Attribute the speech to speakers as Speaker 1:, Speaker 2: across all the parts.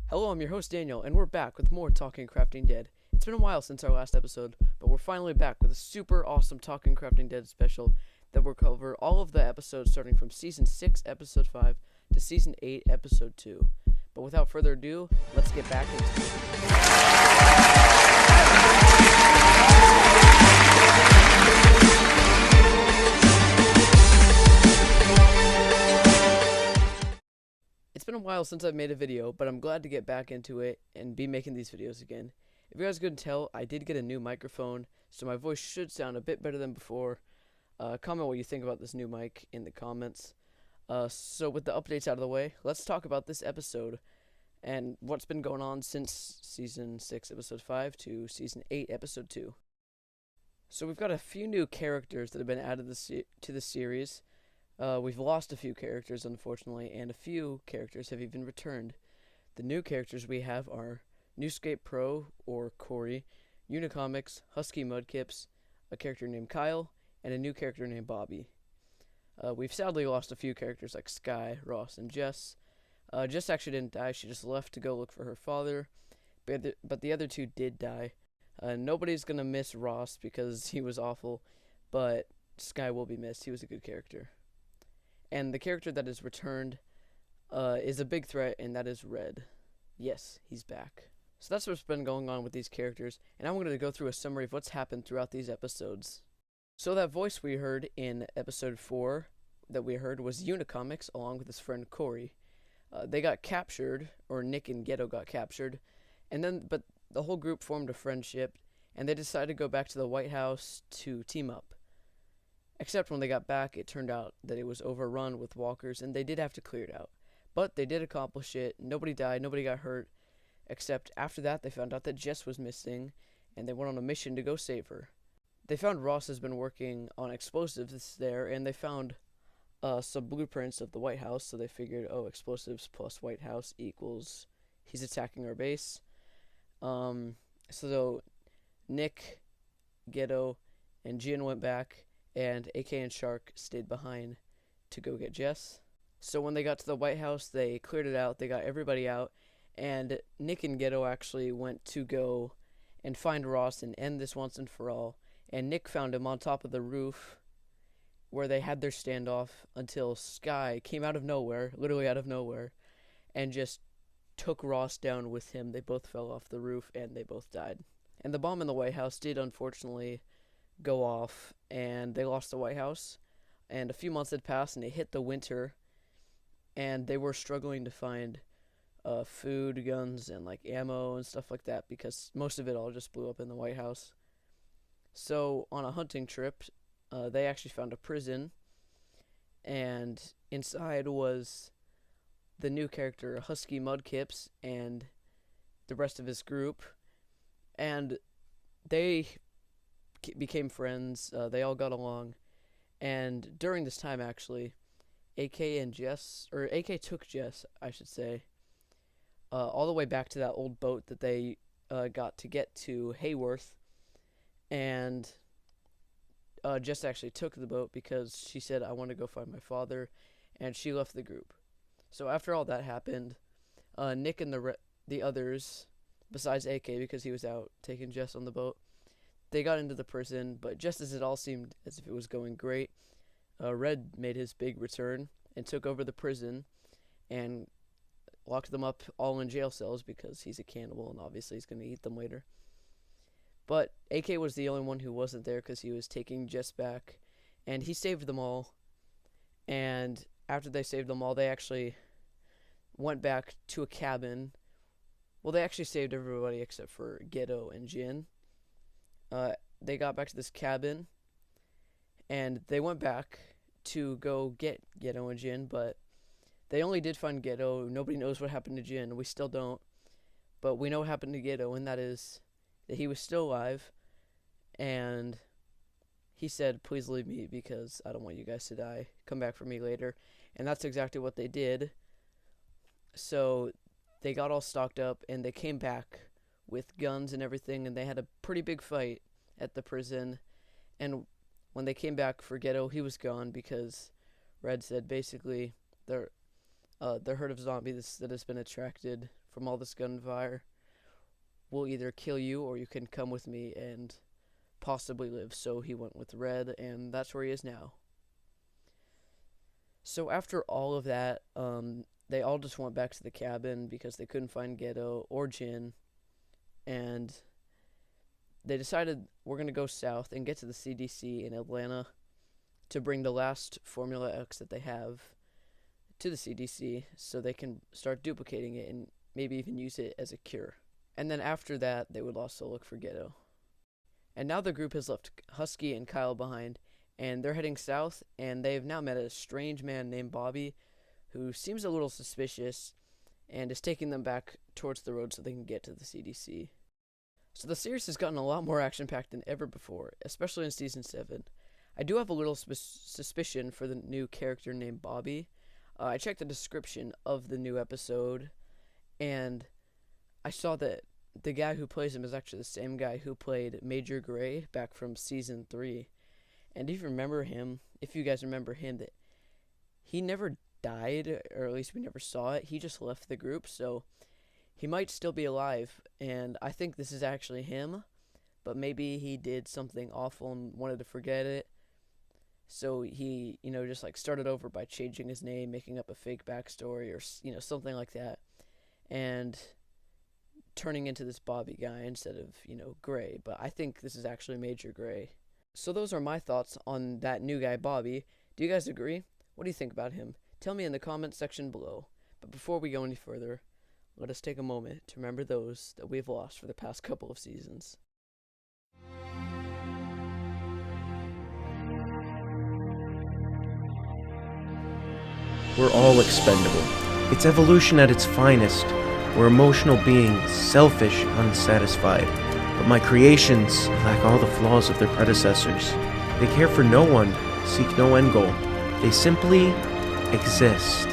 Speaker 1: Hello, I'm your host Daniel, and we're back with more Talking Crafting Dead. It's been a while since our last episode, but we're finally back with a super awesome Talking Crafting Dead special that will cover all of the episodes starting from Season 6, Episode 5 to Season 8, Episode 2. But without further ado, let's get back into it. It's been a while since I've made a video, but I'm glad to get back into it and be making these videos again. If you guys couldn't tell, I did get a new microphone, so my voice should sound a bit better than before. Comment what you think about this new mic in the comments. So with the updates out of the way, let's talk about this episode and what's been going on since Season 6, Episode 5 to Season 8, Episode 2. So we've got a few new characters that have been added to the series. We've lost a few characters, unfortunately, and a few characters have even returned. The new characters we have are Newscape Pro, or Cory, Unicomics, Husky Mudkips, a character named Kyle, and a new character named Bobby. We've sadly lost a few characters like Sky, Ross, and Jess. Jess actually didn't die, she just left to go look for her father, but the other two did die. Nobody's gonna miss Ross because he was awful, but Sky will be missed. He was a good character. And the character that is returned is a big threat, and that is Red. Yes, he's back. So that's what's been going on with these characters, and I'm going to go through a summary of what's happened throughout these episodes. So that voice we heard in episode 4 that we heard was Unicomics along with his friend Cory. They got captured, or Nick and Ghetto got captured, but the whole group formed a friendship, and they decided to go back to the White House to team up. Except when they got back, it turned out that it was overrun with walkers, and they did have to clear it out. But they did accomplish it. Nobody died, nobody got hurt, except after that they found out that Jess was missing, and they went on a mission to go save her. They found Ross has been working on explosives there, and they found some blueprints of the White House, so they figured, explosives plus White House equals he's attacking our base. So Nick, Ghetto, and Jin went back, and AK and Shark stayed behind to go get Jess. So when they got to the White House, they cleared it out, they got everybody out, and Nick and Ghetto actually went to go and find Ross and end this once and for all. And Nick found him on top of the roof where they had their standoff until Sky came out of nowhere, literally out of nowhere, and just took Ross down with him. They both fell off the roof and they both died. And the bomb in the White House did unfortunately go off, and they lost the White House, and a few months had passed, and it hit the winter, and they were struggling to find food, guns, and like ammo and stuff like that, because most of it all just blew up in the White House. So on a hunting trip, they actually found a prison, and inside was the new character Husky Mudkips and the rest of his group, and they became friends. They all got along, and during this time, actually, AK took Jess, I should say, all the way back to that old boat that they got to get to Hayworth, and Jess actually took the boat because she said, "I want to go find my father," and she left the group. So after all that happened, Nick and the others, besides AK because he was out taking Jess on the boat, they got into the prison, but just as it all seemed as if it was going great, Red made his big return and took over the prison and locked them up all in jail cells because he's a cannibal and obviously he's going to eat them later. But AK was the only one who wasn't there because he was taking Jess back, and he saved them all. And after they saved them all, they actually went back to a cabin. Well, they actually saved everybody except for Ghetto and Jin. They got back to this cabin, and they went back to go get Ghetto and Jin, but they only did find Ghetto. Nobody knows what happened to Jin. We still don't, but we know what happened to Ghetto, and that is that he was still alive, and he said, "Please leave me because I don't want you guys to die. Come back for me later." And that's exactly what they did. So they got all stocked up, and they came back with guns and everything, and they had a pretty big fight at the prison. And when they came back for Ghetto, he was gone because Red said basically The herd of zombies that has been attracted from all this gunfire will either kill you or you can come with me and possibly live. So he went with Red, and that's where he is now. So after all of that, they all just went back to the cabin because they couldn't find Ghetto or Jin, and they decided we're going to go south and get to the CDC in Atlanta to bring the last Formula X that they have to the CDC so they can start duplicating it and maybe even use it as a cure. And then after that, they would also look for Ghetto. And now the group has left Husky and Kyle behind, and they're heading south, and they've now met a strange man named Bobby who seems a little suspicious and is taking them back towards the road so they can get to the CDC. So the series has gotten a lot more action-packed than ever before, especially in Season 7. I do have a little suspicion for the new character named Bobby. I checked the description of the new episode, and I saw that the guy who plays him is actually the same guy who played Major Gray back from Season 3. And if you guys remember him, that he never died, or at least we never saw it. He just left the group, so he might still be alive, and I think this is actually him, but maybe he did something awful and wanted to forget it. So he, just like started over by changing his name, making up a fake backstory or, something like that, and turning into this Bobby guy instead of, Gray. But I think this is actually Major Gray. So those are my thoughts on that new guy, Bobby. Do you guys agree? What do you think about him? Tell me in the comments section below. But before we go any further, let us take a moment to remember those that we've lost for the past couple of seasons.
Speaker 2: We're all expendable. It's evolution at its finest. We're emotional beings, selfish, unsatisfied. But my creations lack all the flaws of their predecessors. They care for no one, seek no end goal. They simply exist.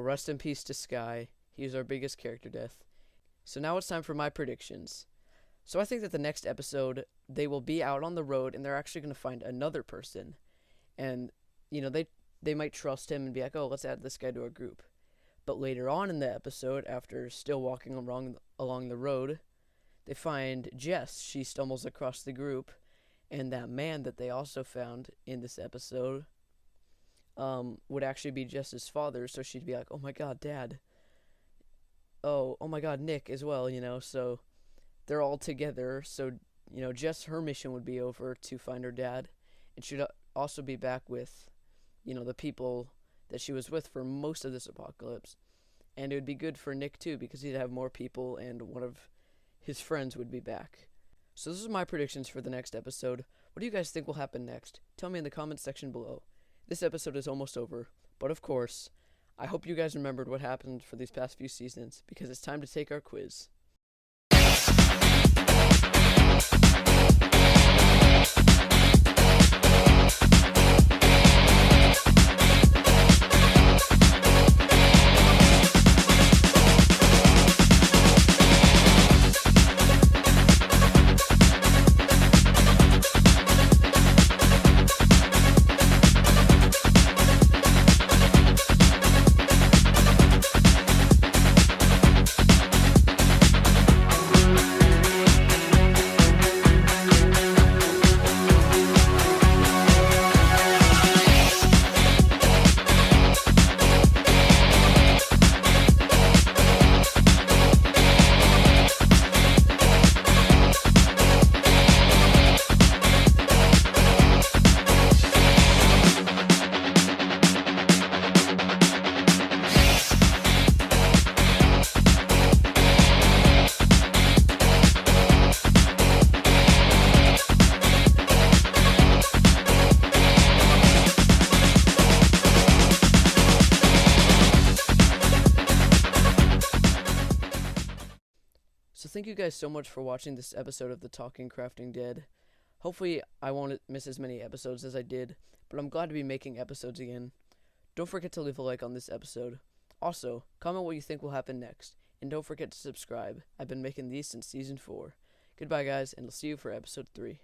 Speaker 1: Rest in peace to Sky. He was our biggest character death. So now it's time for my predictions. So I think that the next episode, they will be out on the road and they're actually going to find another person. And, they might trust him and be like, oh, let's add this guy to our group. But later on in the episode, after still walking along the road, they find Jess. She stumbles across the group. And that man that they also found in this episode would actually be Jess's father, so she'd be like, oh my god, Dad. Oh my god, Nick as well, so they're all together, so, Jess, her mission would be over to find her dad, and she'd also be back with, the people that she was with for most of this apocalypse, and it would be good for Nick too, because he'd have more people, and one of his friends would be back. So those are my predictions for the next episode. What do you guys think will happen next? Tell me in the comments section below. This episode is almost over, but of course, I hope you guys remembered what happened for these past few seasons, because it's time to take our quiz. So thank you guys so much for watching this episode of the Talking Crafting Dead. Hopefully I won't miss as many episodes as I did, but I'm glad to be making episodes again. Don't forget to leave a like on this episode. Also, comment what you think will happen next, and don't forget to subscribe. I've been making these since season 4. Goodbye guys, and I'll see you for episode 3.